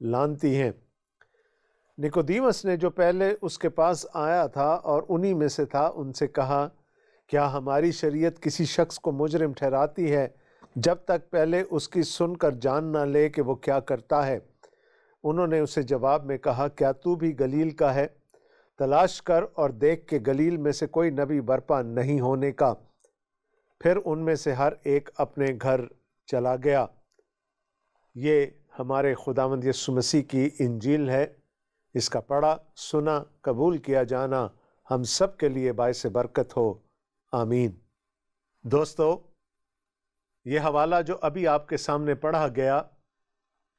لانتی ہیں۔ نکودیمس نے جو پہلے اس کے پاس آیا تھا اور انہی میں سے تھا، ان سے کہا، کیا ہماری شریعت کسی شخص کو مجرم ٹھہراتی ہے جب تک پہلے اس کی سن کر جان نہ لے کہ وہ کیا کرتا ہے؟ انہوں نے اسے جواب میں کہا، کیا تو بھی گلیل کا ہے؟ تلاش کر اور دیکھ کہ گلیل میں سے کوئی نبی برپا نہیں ہونے کا۔ پھر ان میں سے ہر ایک اپنے گھر چلا گیا۔ یہ ہمارے خداوند یسوع مسیح کی انجیل ہے۔ اس کا پڑھا، سنا، قبول کیا جانا ہم سب کے لیے باعث برکت ہو، آمین۔ دوستو، یہ حوالہ جو ابھی آپ کے سامنے پڑھا گیا،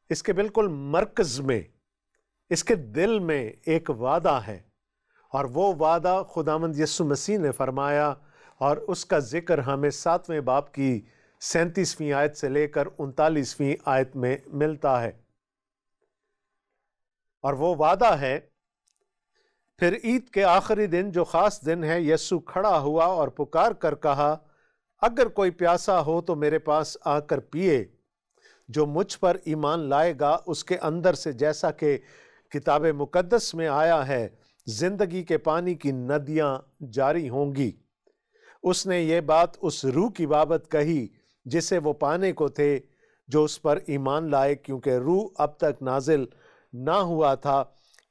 اس کے بالکل مرکز میں، اس کے دل میں ایک وعدہ ہے، اور وہ وعدہ خداوند یسوع مسیح نے فرمایا، اور اس کا ذکر ہمیں 7ویں باب کی 37ویں آیت سے لے کر 39ویں آیت میں ملتا ہے۔ اور وہ وعدہ ہے، پھر عید کے آخری دن جو خاص دن ہے، یسوع کھڑا ہوا اور پکار کر کہا، اگر کوئی پیاسا ہو تو میرے پاس آ کر پیے، جو مجھ پر ایمان لائے گا اس کے اندر سے، جیسا کہ کتاب مقدس میں آیا ہے، زندگی کے پانی کی ندیاں جاری ہوں گی۔ اس نے یہ بات اس روح کی بابت کہی جسے وہ پانے کو تھے جو اس پر ایمان لائے، کیونکہ روح اب تک نازل نہ ہوا تھا،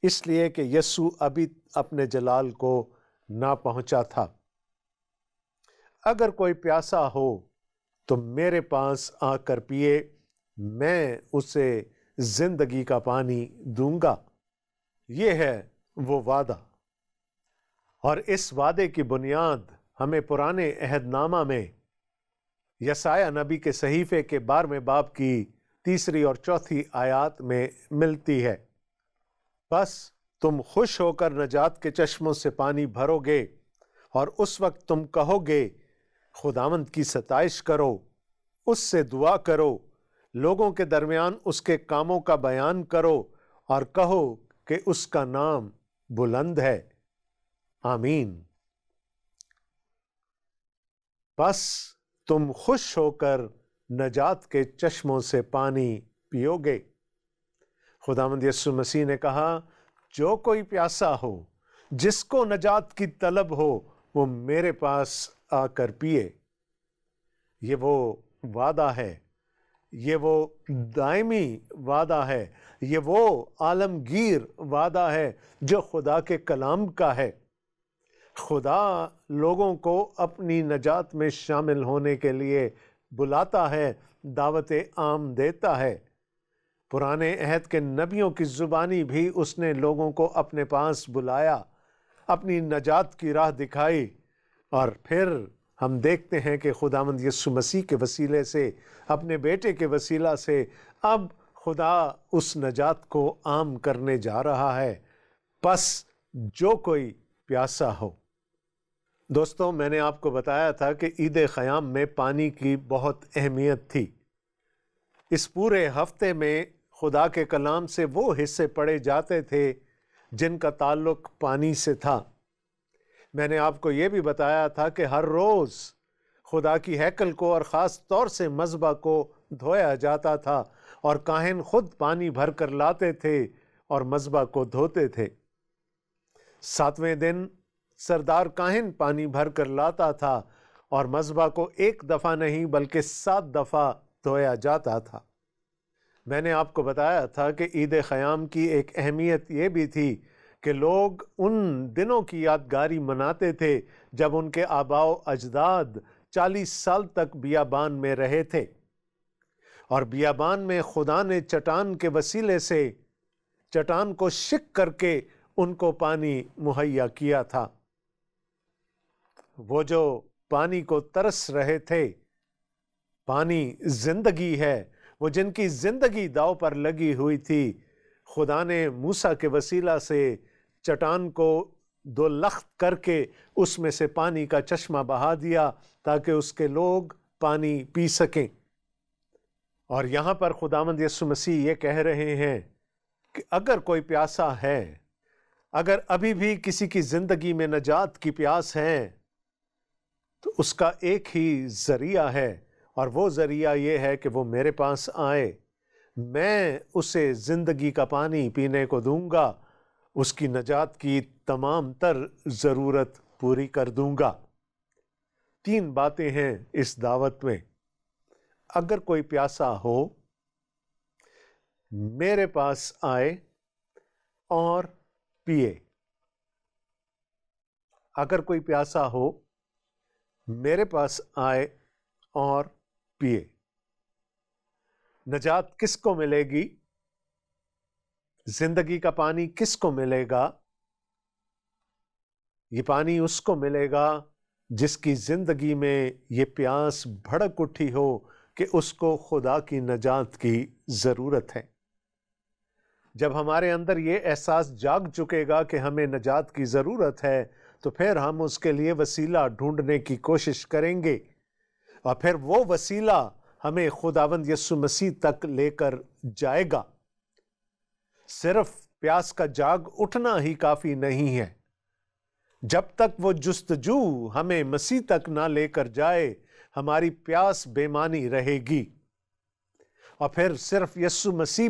اس لیے کہ یسوع ابھی اپنے جلال کو نہ پہنچا تھا۔ اگر کوئی پیاسا ہو تو میرے پاس آ کر پیے، میں اسے زندگی کا پانی دوں گا۔ یہ ہے وہ وعدہ، اور اس وعدے کی بنیاد ہمیں پرانے عہد نامہ میں یسایہ نبی کے صحیفے کے 12ویں باب کی 3 اور 4 آیات میں ملتی ہے۔ بس تم خوش ہو کر نجات کے چشموں سے پانی بھرو گے، اور اس وقت تم کہو گے، خداوند کی ستائش کرو، اس سے دعا کرو، لوگوں کے درمیان اس کے کاموں کا بیان کرو، اور کہو کہ اس کا نام بلند ہے، آمین۔ بس تم خوش ہو کر نجات کے چشموں سے پانی پیو گے۔ خداوند یسوع مسیح نے کہا، جو کوئی پیاسا ہو، جس کو نجات کی طلب ہو، وہ میرے پاس آ کر پیے۔ یہ وہ وعدہ ہے، یہ وہ دائمی وعدہ ہے، یہ وہ عالمگیر وعدہ ہے جو خدا کے کلام کا ہے۔ خدا لوگوں کو اپنی نجات میں شامل ہونے کے لیے بلاتا ہے، دعوت عام دیتا ہے۔ پرانے عہد کے نبیوں کی زبانی بھی اس نے لوگوں کو اپنے پاس بلایا، اپنی نجات کی راہ دکھائی، اور پھر ہم دیکھتے ہیں کہ خداوند یسوع مسیح کے وسیلے سے، اپنے بیٹے کے وسیلہ سے، اب خدا اس نجات کو عام کرنے جا رہا ہے۔ پس جو کوئی پیاسا ہو۔ دوستوں، میں نے آپ کو بتایا تھا کہ عید خیام میں پانی کی بہت اہمیت تھی۔ اس پورے ہفتے میں خدا کے کلام سے وہ حصے پڑھے جاتے تھے جن کا تعلق پانی سے تھا۔ میں نے آپ کو یہ بھی بتایا تھا کہ ہر روز خدا کی ہیکل کو اور خاص طور سے مذبح کو دھویا جاتا تھا، اور کاہن خود پانی بھر کر لاتے تھے اور مذبح کو دھوتے تھے۔ 7ویں دن سردار کاہن پانی بھر کر لاتا تھا، اور مذبح کو ایک دفعہ نہیں بلکہ 7 دفعہ دھویا جاتا تھا۔ میں نے آپ کو بتایا تھا کہ عید خیام کی ایک اہمیت یہ بھی تھی کہ لوگ ان دنوں کی یادگاری مناتے تھے جب ان کے آباء و اجداد 40 سال تک بیابان میں رہے تھے، اور بیابان میں خدا نے چٹان کے وسیلے سے چٹان کو شق کر کے ان کو پانی مہیا کیا تھا۔ وہ جو پانی کو ترس رہے تھے، پانی زندگی ہے، وہ جن کی زندگی داؤ پر لگی ہوئی تھی، خدا نے موسیٰ کے وسیلہ سے چٹان کو 2 لخت کر کے اس میں سے پانی کا چشمہ بہا دیا تاکہ اس کے لوگ پانی پی سکیں۔ اور یہاں پر خداوند یسوع مسیح یہ کہہ رہے ہیں کہ اگر کوئی پیاسا ہے، اگر ابھی بھی کسی کی زندگی میں نجات کی پیاس ہے، تو اس کا ایک ہی ذریعہ ہے، اور وہ ذریعہ یہ ہے کہ وہ میرے پاس آئے، میں اسے زندگی کا پانی پینے کو دوں گا، اس کی نجات کی تمام تر ضرورت پوری کر دوں گا۔ 3 باتیں ہیں اس دعوت میں۔ اگر کوئی پیاسا ہو میرے پاس آئے اور پیے۔ اگر کوئی پیاسا ہو میرے پاس آئے اور پیے۔ نجات کس کو ملے گی؟ زندگی کا پانی کس کو ملے گا؟ یہ پانی اس کو ملے گا جس کی زندگی میں یہ پیاس بھڑک اٹھی ہو کہ اس کو خدا کی نجات کی ضرورت ہے۔ جب ہمارے اندر یہ احساس جاگ چکے گا کہ ہمیں نجات کی ضرورت ہے تو پھر ہم اس کے لیے وسیلہ ڈھونڈنے کی کوشش کریں گے، اور پھر وہ وسیلہ ہمیں خداوند یسوع مسیح تک لے کر جائے گا۔ صرف پیاس کا جاگ اٹھنا ہی کافی نہیں ہے۔ جب تک وہ جستجو ہمیں مسیح تک نہ لے کر جائے ہماری پیاس بے معنی رہے گی، اور پھر صرف یسوع مسیح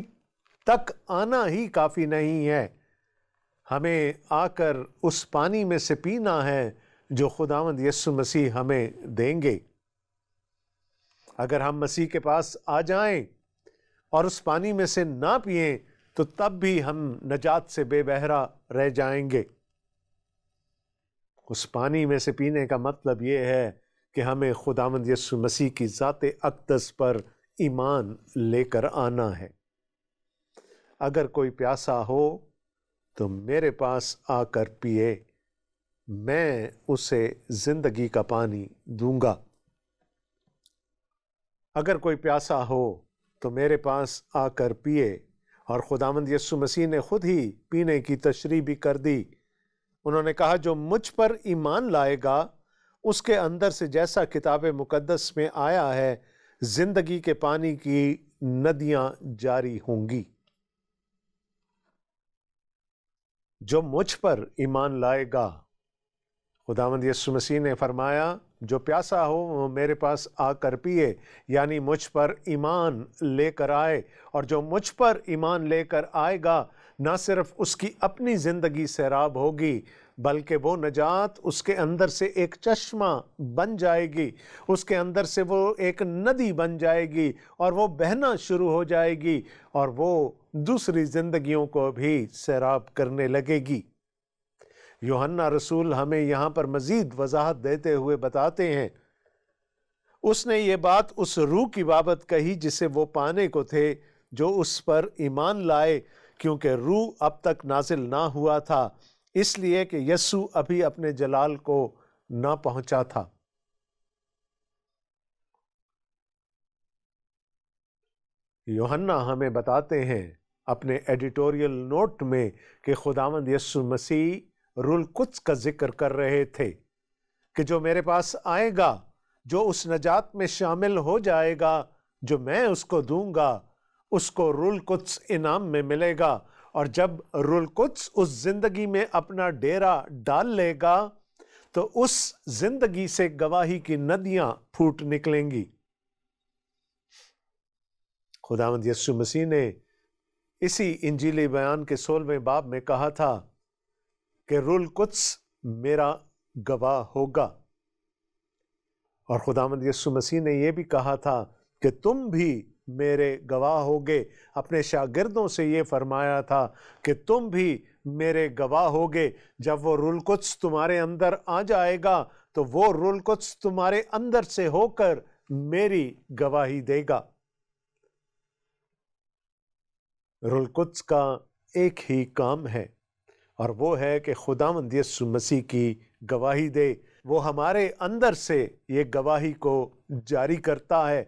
تک آنا ہی کافی نہیں ہے، ہمیں آ کر اس پانی میں سے پینا ہے جو خداوند یسوع مسیح ہمیں دیں گے۔ اگر ہم مسیح کے پاس آ جائیں اور اس پانی میں سے نہ پئیں تو تب بھی ہم نجات سے بے بہرا رہ جائیں گے۔ اس پانی میں سے پینے کا مطلب یہ ہے کہ ہمیں خداوند یسوع مسیح کی ذات اقدس پر ایمان لے کر آنا ہے۔ اگر کوئی پیاسا ہو تو میرے پاس آ کر پیے، میں اسے زندگی کا پانی دوں گا۔ اگر کوئی پیاسا ہو تو میرے پاس آ کر پیے، اور خداوند یسوع مسیح نے خود ہی پینے کی تشریح بھی کر دی۔ انہوں نے کہا جو مجھ پر ایمان لائے گا اس کے اندر سے، جیسا کتاب مقدس میں آیا ہے، زندگی کے پانی کی ندیاں جاری ہوں گی۔ جو مجھ پر ایمان لائے گا، خداوند یسوع مسیح نے فرمایا جو پیاسا ہو وہ میرے پاس آ کر پیے، یعنی مجھ پر ایمان لے کر آئے، اور جو مجھ پر ایمان لے کر آئے گا نہ صرف اس کی اپنی زندگی سیراب ہوگی بلکہ وہ نجات اس کے اندر سے ایک چشمہ بن جائے گی، اس کے اندر سے وہ ایک ندی بن جائے گی اور وہ بہنا شروع ہو جائے گی، اور وہ دوسری زندگیوں کو بھی سیراب کرنے لگے گی۔ یوحنا رسول ہمیں یہاں پر مزید وضاحت دیتے ہوئے بتاتے ہیں، اس نے یہ بات اس روح کی بابت کہی جسے وہ پانے کو تھے جو اس پر ایمان لائے، کیونکہ روح اب تک نازل نہ ہوا تھا، اس لیے کہ یسوع ابھی اپنے جلال کو نہ پہنچا تھا۔ یوحنا ہمیں بتاتے ہیں اپنے ایڈیٹوریل نوٹ میں کہ خداوند یسوع مسیح روح القدس کا ذکر کر رہے تھے کہ جو میرے پاس آئے گا، جو اس نجات میں شامل ہو جائے گا جو میں اس کو دوں گا، اس کو روح القدس انعام میں ملے گا، اور جب روح القدس اس زندگی میں اپنا ڈیرا ڈال لے گا تو اس زندگی سے گواہی کی ندیاں پھوٹ نکلیں گی۔ خداوند یسوع مسیح نے اسی انجیلی بیان کے 16ویں باب میں کہا تھا کہ روح القدس میرا گواہ ہوگا، اور خداوند یسوع مسیح نے یہ بھی کہا تھا کہ تم بھی میرے گواہ ہوگے۔ اپنے شاگردوں سے یہ فرمایا تھا کہ تم بھی میرے گواہ ہوگے۔ جب وہ روح القدس تمہارے اندر آ جائے گا تو وہ روح القدس تمہارے اندر سے ہو کر میری گواہی دے گا۔ روح القدس کا ایک ہی کام ہے، اور وہ ہے کہ خداوند یسوع مسیح کی گواہی دے۔ وہ ہمارے اندر سے یہ گواہی کو جاری کرتا ہے۔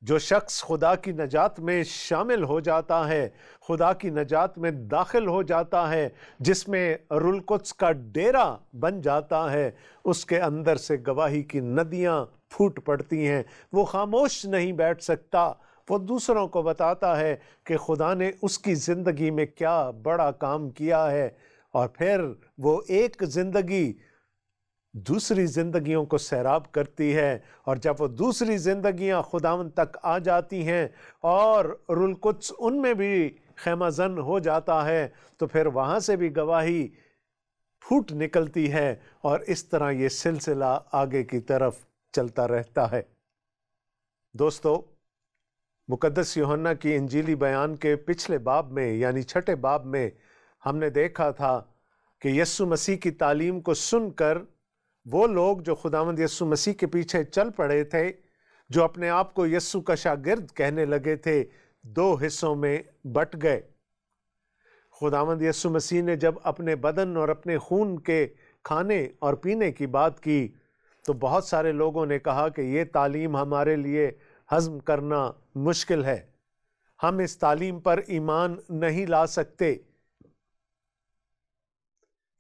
جو شخص خدا کی نجات میں شامل ہو جاتا ہے، خدا کی نجات میں داخل ہو جاتا ہے، جس میں روح القدس کا ڈیرا بن جاتا ہے، اس کے اندر سے گواہی کی ندیاں پھوٹ پڑتی ہیں۔ وہ خاموش نہیں بیٹھ سکتا، وہ دوسروں کو بتاتا ہے کہ خدا نے اس کی زندگی میں کیا بڑا کام کیا ہے، اور پھر وہ ایک زندگی دوسری زندگیوں کو سیراب کرتی ہے، اور جب وہ دوسری زندگیاں خداوند تک آ جاتی ہیں اور روح القدس ان میں بھی خیمہ زن ہو جاتا ہے، تو پھر وہاں سے بھی گواہی پھوٹ نکلتی ہے، اور اس طرح یہ سلسلہ آگے کی طرف چلتا رہتا ہے۔ دوستو، مقدس یوحنا کی انجیلی بیان کے پچھلے باب میں یعنی 6 باب میں ہم نے دیکھا تھا کہ یسوع مسیح کی تعلیم کو سن کر وہ لوگ جو خداوند یسوع مسیح کے پیچھے چل پڑے تھے، جو اپنے آپ کو یسوع کا شاگرد کہنے لگے تھے، 2 حصوں میں بٹ گئے۔ خداوند یسوع مسیح نے جب اپنے بدن اور اپنے خون کے کھانے اور پینے کی بات کی تو بہت سارے لوگوں نے کہا کہ یہ تعلیم ہمارے لیے ہضم کرنا مشکل ہے، ہم اس تعلیم پر ایمان نہیں لا سکتے،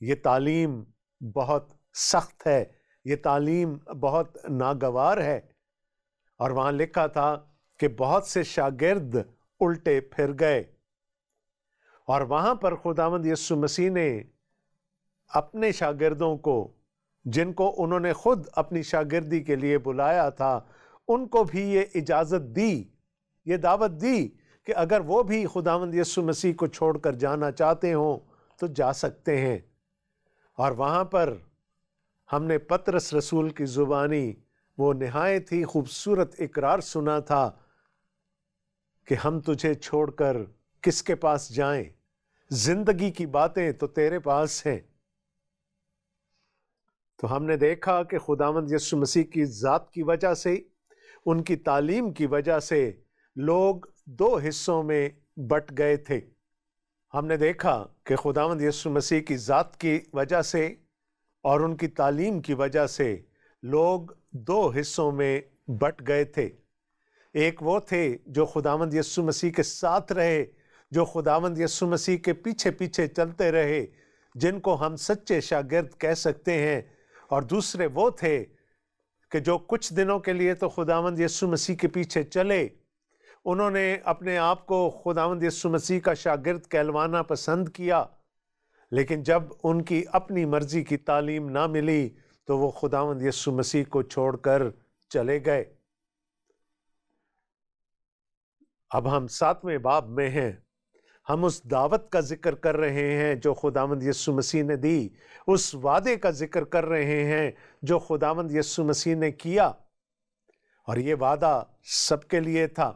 یہ تعلیم بہت سخت ہے، یہ تعلیم بہت ناگوار ہے۔ اور وہاں لکھا تھا کہ بہت سے شاگرد الٹے پھر گئے، اور وہاں پر خداوند یسوع مسیح نے اپنے شاگردوں کو، جن کو انہوں نے خود اپنی شاگردی کے لیے بلایا تھا، ان کو بھی یہ اجازت دی، یہ دعوت دی کہ اگر وہ بھی خداوند یسوع مسیح کو چھوڑ کر جانا چاہتے ہوں تو جا سکتے ہیں۔ اور وہاں پر ہم نے پطرس رسول کی زبانی وہ نہایت ہی خوبصورت اقرار سنا تھا کہ ہم تجھے چھوڑ کر کس کے پاس جائیں، زندگی کی باتیں تو تیرے پاس ہیں۔ تو ہم نے دیکھا کہ خداوند یسوع مسیح کی ذات کی وجہ سے، ان کی تعلیم کی وجہ سے لوگ 2 حصوں میں بٹ گئے تھے۔ ہم نے دیکھا کہ خداوند یسوع مسیح کی ذات کی وجہ سے اور ان کی تعلیم کی وجہ سے لوگ 2 حصوں میں بٹ گئے تھے۔ ایک وہ تھے جو خداوند یسوع مسیح کے ساتھ رہے، جو خداوند یسوع مسیح کے پیچھے پیچھے چلتے رہے، جن کو ہم سچے شاگرد کہہ سکتے ہیں، اور دوسرے وہ تھے کہ جو کچھ دنوں کے لیے تو خداوند یسوع مسیح کے پیچھے چلے، انہوں نے اپنے آپ کو خداوند یسوع مسیح کا شاگرد کہلوانا پسند کیا، لیکن جب ان کی اپنی مرضی کی تعلیم نہ ملی تو وہ خداوند یسوع مسیح کو چھوڑ کر چلے گئے۔ اب ہم 7ویں باب میں ہیں، ہم اس دعوت کا ذکر کر رہے ہیں جو خداوند یسوع مسیح نے دی، اس وعدے کا ذکر کر رہے ہیں جو خداوند یسوع مسیح نے کیا، اور یہ وعدہ سب کے لیے تھا۔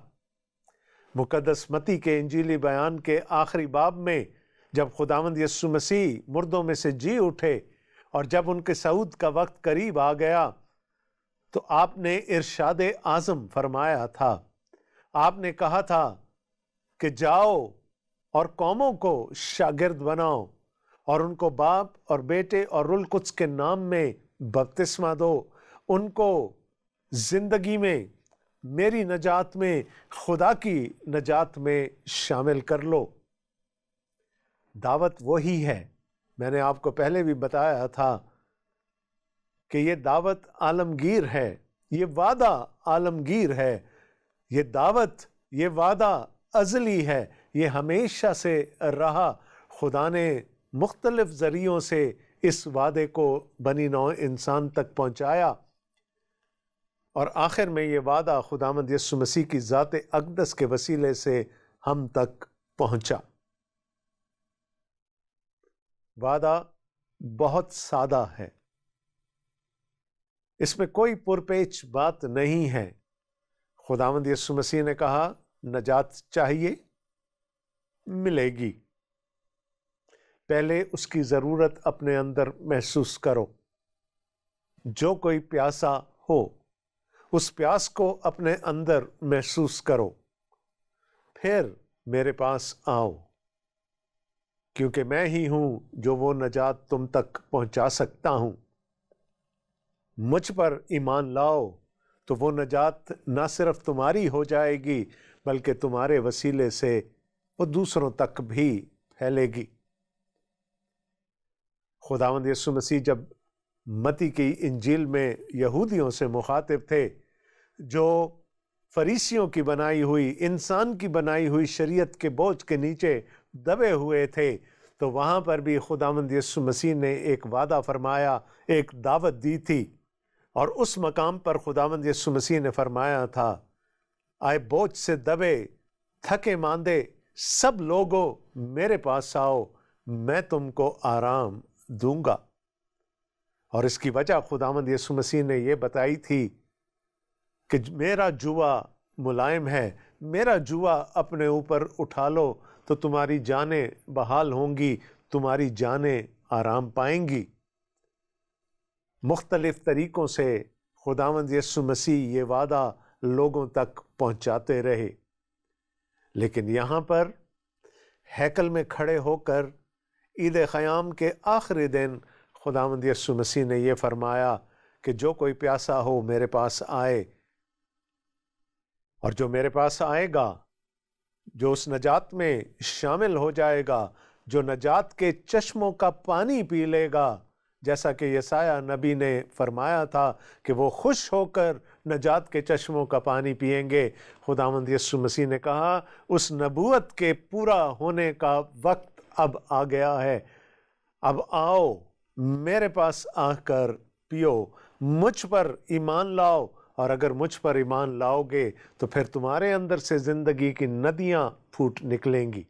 مقدس متی کے انجیلی بیان کے آخری باب میں جب خداوند یسوع مسیح مردوں میں سے جی اٹھے اور جب ان کے صعود کا وقت قریب آ گیا تو آپ نے ارشاد اعظم فرمایا تھا۔ آپ نے کہا تھا کہ جاؤ اور قوموں کو شاگرد بناؤ اور ان کو باپ اور بیٹے اور روح القدس کے نام میں بپتسمہ دو، ان کو زندگی میں، میری نجات میں، خدا کی نجات میں شامل کر لو۔ دعوت وہی ہے، میں نے آپ کو پہلے بھی بتایا تھا کہ یہ دعوت عالمگیر ہے، یہ وعدہ عالمگیر ہے، یہ دعوت، یہ وعدہ ازلی ہے، یہ ہمیشہ سے رہا۔ خدا نے مختلف ذریعوں سے اس وعدے کو بنی نوع انسان تک پہنچایا، اور آخر میں یہ وعدہ خداوند یسوع مسیح کی ذات اقدس کے وسیلے سے ہم تک پہنچا۔ وعدہ بہت سادہ ہے، اس میں کوئی پرپیچ بات نہیں ہے۔ خداوند یسوع مسیح نے کہا نجات چاہیے، ملے گی، پہلے اس کی ضرورت اپنے اندر محسوس کرو۔ جو کوئی پیاسا ہو اس پیاس کو اپنے اندر محسوس کرو، پھر میرے پاس آؤ، کیونکہ میں ہی ہوں جو وہ نجات تم تک پہنچا سکتا ہوں۔ مجھ پر ایمان لاؤ تو وہ نجات نہ صرف تمہاری ہو جائے گی بلکہ تمہارے وسیلے سے وہ دوسروں تک بھی پھیلے گی۔ خداوند یسوع مسیح جب متی کی انجیل میں یہودیوں سے مخاطب تھے جو فریسیوں کی بنائی ہوئی، انسان کی بنائی ہوئی شریعت کے بوجھ کے نیچے دبے ہوئے تھے، تو وہاں پر بھی خداوند یسوع مسیح نے ایک وعدہ فرمایا، ایک دعوت دی تھی، اور اس مقام پر خداوند یسوع مسیح نے فرمایا تھا، آئے بوجھ سے دبے تھکے ماندے سب لوگوں میرے پاس آؤ، میں تم کو آرام دوں گا۔ اور اس کی وجہ خداوند یسوع مسیح نے یہ بتائی تھی کہ میرا جوا ملائم ہے، میرا جوا اپنے اوپر اٹھا لو تو تمہاری جانیں بحال ہوں گی، تمہاری جانیں آرام پائیں گی۔ مختلف طریقوں سے خداوند یسوع مسیح یہ وعدہ لوگوں تک پہنچاتے رہے، لیکن یہاں پر ہیکل میں کھڑے ہو کر عید خیام کے آخری دن خداوند یسوع مسیح نے یہ فرمایا کہ جو کوئی پیاسا ہو میرے پاس آئے، اور جو میرے پاس آئے گا، جو اس نجات میں شامل ہو جائے گا، جو نجات کے چشموں کا پانی پی لے گا، جیسا کہ یسایہ نبی نے فرمایا تھا کہ وہ خوش ہو کر نجات کے چشموں کا پانی پئیں گے، خداوند یسوع مسیح نے کہا اس نبوت کے پورا ہونے کا وقت اب آ گیا ہے، اب آؤ میرے پاس آ کر پیو، مجھ پر ایمان لاؤ، اور اگر مجھ پر ایمان لاؤ گے تو پھر تمہارے اندر سے زندگی کی ندیاں پھوٹ نکلیں گی۔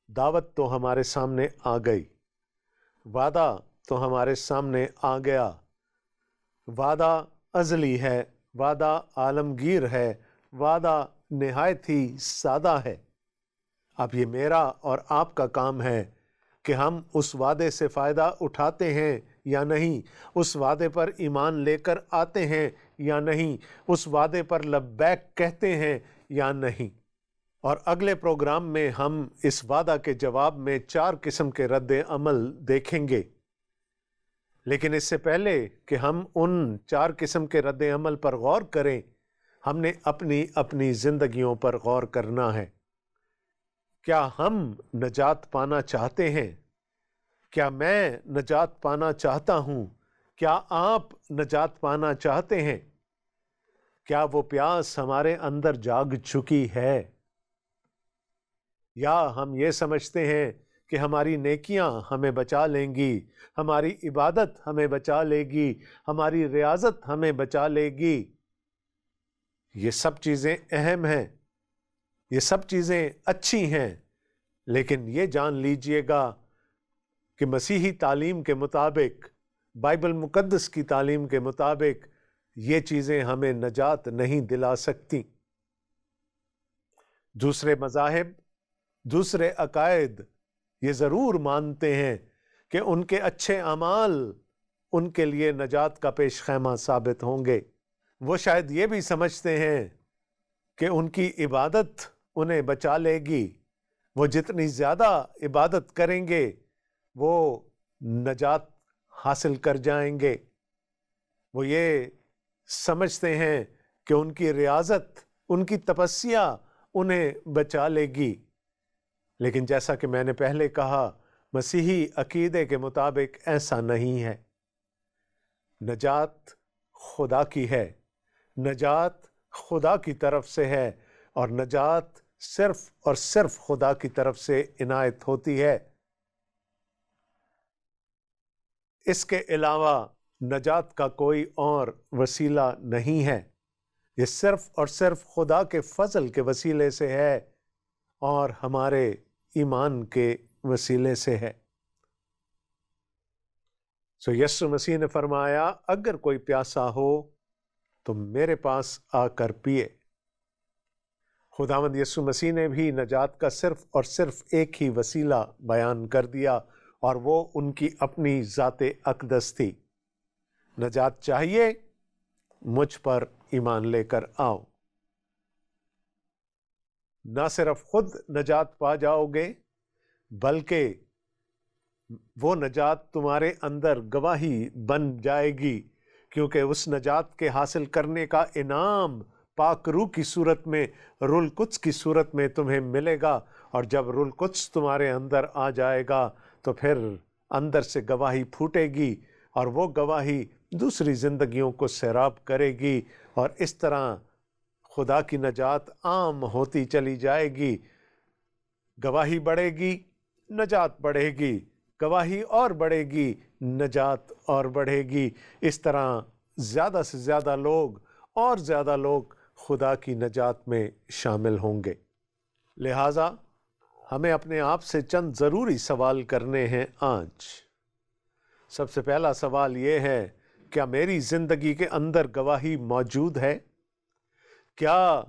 دعوت تو ہمارے سامنے آ گئی، وعدہ تو ہمارے سامنے آ گیا، وعدہ ازلی ہے، وعدہ عالمگیر ہے، وعدہ نہایت ہی سادہ ہے۔ اب یہ میرا اور آپ کا کام ہے کہ ہم اس وعدے سے فائدہ اٹھاتے ہیں یا نہیں، اس وعدے پر ایمان لے کر آتے ہیں یا نہیں، اس وعدے پر لبیک کہتے ہیں یا نہیں۔ اور اگلے پروگرام میں ہم اس وعدہ کے جواب میں 4 قسم کے رد عمل دیکھیں گے، لیکن اس سے پہلے کہ ہم ان 4 قسم کے رد عمل پر غور کریں، ہم نے اپنی زندگیوں پر غور کرنا ہے۔ کیا ہم نجات پانا چاہتے ہیں؟ کیا میں نجات پانا چاہتا ہوں؟ کیا آپ نجات پانا چاہتے ہیں؟ کیا وہ پیاس ہمارے اندر جاگ چکی ہے؟ یا ہم یہ سمجھتے ہیں کہ ہماری نیکیاں ہمیں بچا لیں گی، ہماری عبادت ہمیں بچا لے گی، ہماری ریاضت ہمیں بچا لے گی؟ یہ سب چیزیں اہم ہیں، یہ سب چیزیں اچھی ہیں، لیکن یہ جان لیجئے گا کہ مسیحی تعلیم کے مطابق، بائبل مقدس کی تعلیم کے مطابق یہ چیزیں ہمیں نجات نہیں دلا سکتی۔ دوسرے مذاہب، دوسرے عقائد یہ ضرور مانتے ہیں کہ ان کے اچھے اعمال ان کے لیے نجات کا پیش خیمہ ثابت ہوں گے۔ وہ شاید یہ بھی سمجھتے ہیں کہ ان کی عبادت انہیں بچا لے گی، وہ جتنی زیادہ عبادت کریں گے وہ نجات حاصل کر جائیں گے۔ وہ یہ سمجھتے ہیں کہ ان کی ریاضت، ان کی تپسیا انہیں بچا لے گی، لیکن جیسا کہ میں نے پہلے کہا، مسیحی عقیدے کے مطابق ایسا نہیں ہے۔ نجات خدا کی ہے، نجات خدا کی طرف سے ہے، اور نجات صرف اور صرف خدا کی طرف سے عنایت ہوتی ہے۔ اس کے علاوہ نجات کا کوئی اور وسیلہ نہیں ہے، یہ صرف اور صرف خدا کے فضل کے وسیلے سے ہے اور ہمارے ایمان کے وسیلے سے ہے۔ سو یسوع مسیح نے فرمایا اگر کوئی پیاسا ہو تو میرے پاس آ کر پیے۔ خداوند یسوع مسیح نے بھی نجات کا صرف اور صرف ایک ہی وسیلہ بیان کر دیا، اور وہ ان کی اپنی ذات اقدس تھی۔ نجات چاہیے؟ مجھ پر ایمان لے کر آؤ۔ نہ صرف خود نجات پا جاؤ گے، بلکہ وہ نجات تمہارے اندر گواہی بن جائے گی، کیونکہ اس نجات کے حاصل کرنے کا انعام پاک روح کی صورت میں، روح القدس کی صورت میں تمہیں ملے گا، اور جب روح القدس تمہارے اندر آ جائے گا تو پھر اندر سے گواہی پھوٹے گی، اور وہ گواہی دوسری زندگیوں کو سیراب کرے گی، اور اس طرح خدا کی نجات عام ہوتی چلی جائے گی۔ گواہی بڑھے گی، نجات بڑھے گی، گواہی اور بڑھے گی، نجات اور بڑھے گی۔ اس طرح زیادہ سے زیادہ لوگ اور زیادہ لوگ خدا کی نجات میں شامل ہوں گے۔ لہٰذا ہمیں اپنے آپ سے چند ضروری سوال کرنے ہیں آج۔ سب سے پہلا سوال یہ ہے، کیا میری زندگی کے اندر گواہی موجود ہے؟ کیا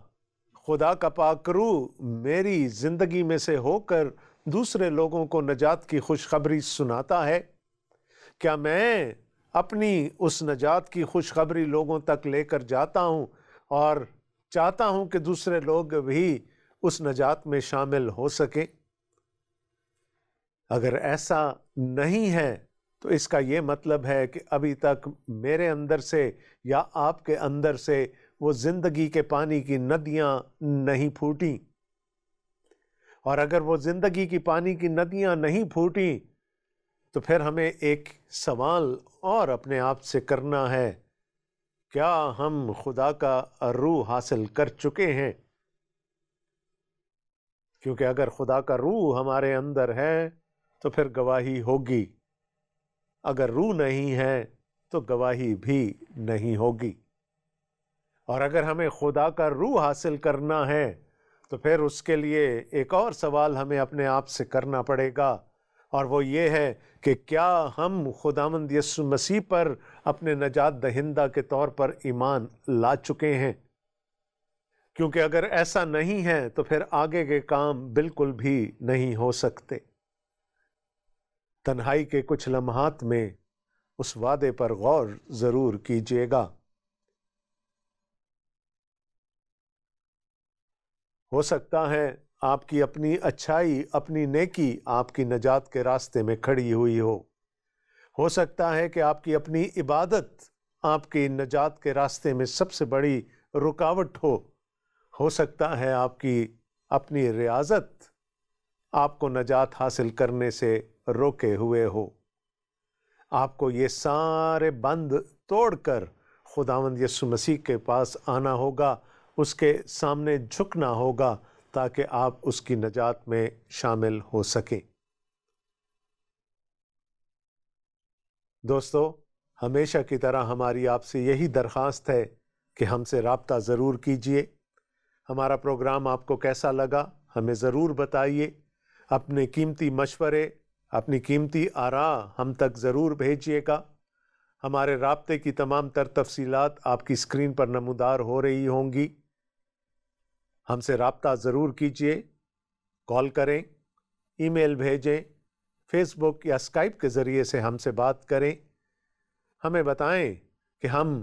خدا کا پاک روح میری زندگی میں سے ہو کر دوسرے لوگوں کو نجات کی خوشخبری سناتا ہے؟ کیا میں اپنی اس نجات کی خوشخبری لوگوں تک لے کر جاتا ہوں اور چاہتا ہوں کہ دوسرے لوگ بھی اس نجات میں شامل ہو سکیں؟ اگر ایسا نہیں ہے تو اس کا یہ مطلب ہے کہ ابھی تک میرے اندر سے یا آپ کے اندر سے وہ زندگی کے پانی کی ندیاں نہیں پھوٹیں۔ اور اگر وہ زندگی کی پانی کی ندیاں نہیں پھوٹیں تو پھر ہمیں ایک سوال اور اپنے آپ سے کرنا ہے، کیا ہم خدا کا روح حاصل کر چکے ہیں؟ کیونکہ اگر خدا کا روح ہمارے اندر ہے تو پھر گواہی ہوگی، اگر روح نہیں ہے تو گواہی بھی نہیں ہوگی۔ اور اگر ہمیں خدا کا روح حاصل کرنا ہے تو پھر اس کے لیے ایک اور سوال ہمیں اپنے آپ سے کرنا پڑے گا، اور وہ یہ ہے کہ کیا ہم خداوند یسوع مسیح پر اپنے نجات دہندہ کے طور پر ایمان لا چکے ہیں؟ کیونکہ اگر ایسا نہیں ہے تو پھر آگے کے کام بالکل بھی نہیں ہو سکتے۔ تنہائی کے کچھ لمحات میں اس وعدے پر غور ضرور کیجیے گا۔ ہو سکتا ہے آپ کی اپنی اچھائی، اپنی نیکی آپ کی نجات کے راستے میں کھڑی ہوئی ہو سکتا ہے کہ آپ کی اپنی عبادت آپ کی نجات کے راستے میں سب سے بڑی رکاوٹ ہو سکتا ہے آپ کی اپنی ریاضت آپ کو نجات حاصل کرنے سے روکے ہوئے ہو۔ آپ کو یہ سارے بند توڑ کر خداوند یسوع مسیح کے پاس آنا ہوگا، اس کے سامنے جھکنا ہوگا تاکہ آپ اس کی نجات میں شامل ہو سکیں۔ دوستو، ہمیشہ کی طرح ہماری آپ سے یہی درخواست ہے کہ ہم سے رابطہ ضرور کیجئے۔ ہمارا پروگرام آپ کو کیسا لگا ہمیں ضرور بتائیے۔ اپنے قیمتی مشورے، اپنی قیمتی آراء ہم تک ضرور بھیجیے گا۔ ہمارے رابطے کی تمام تر تفصیلات آپ کی اسکرین پر نمودار ہو رہی ہوں گی۔ ہم سے رابطہ ضرور کیجیے، کال کریں، ای میل بھیجیں، فیس بک یا اسکائپ کے ذریعے سے ہم سے بات کریں۔ ہمیں بتائیں کہ ہم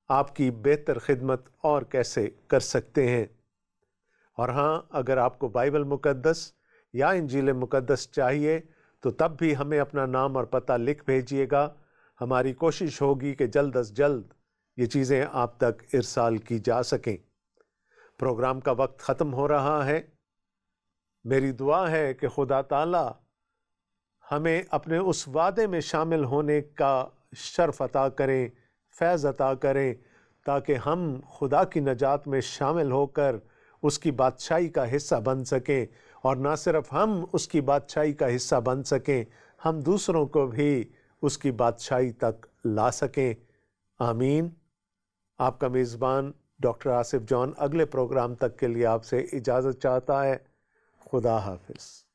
آپ کی بہتر خدمت اور کیسے کر سکتے ہیں۔ اور ہاں، اگر آپ کو بائبل مقدس یا انجیل مقدس چاہیے تو تب بھی ہمیں اپنا نام اور پتہ لکھ بھیجیے گا۔ ہماری کوشش ہوگی کہ جلد از جلد یہ چیزیں آپ تک ارسال کی جا سکیں۔ پروگرام کا وقت ختم ہو رہا ہے۔ میری دعا ہے کہ خدا تعالی ہمیں اپنے اس وعدے میں شامل ہونے کا شرف عطا کریں، فیض عطا کریں، تاکہ ہم خدا کی نجات میں شامل ہو کر اس کی بادشاہی کا حصہ بن سکیں، اور نہ صرف ہم اس کی بادشاہی کا حصہ بن سکیں، ہم دوسروں کو بھی اس کی بادشاہی تک لا سکیں۔ آمین۔ آپ کا میزبان ڈاکٹر آصف جان اگلے پروگرام تک کے لیے آپ سے اجازت چاہتا ہے۔ خدا حافظ۔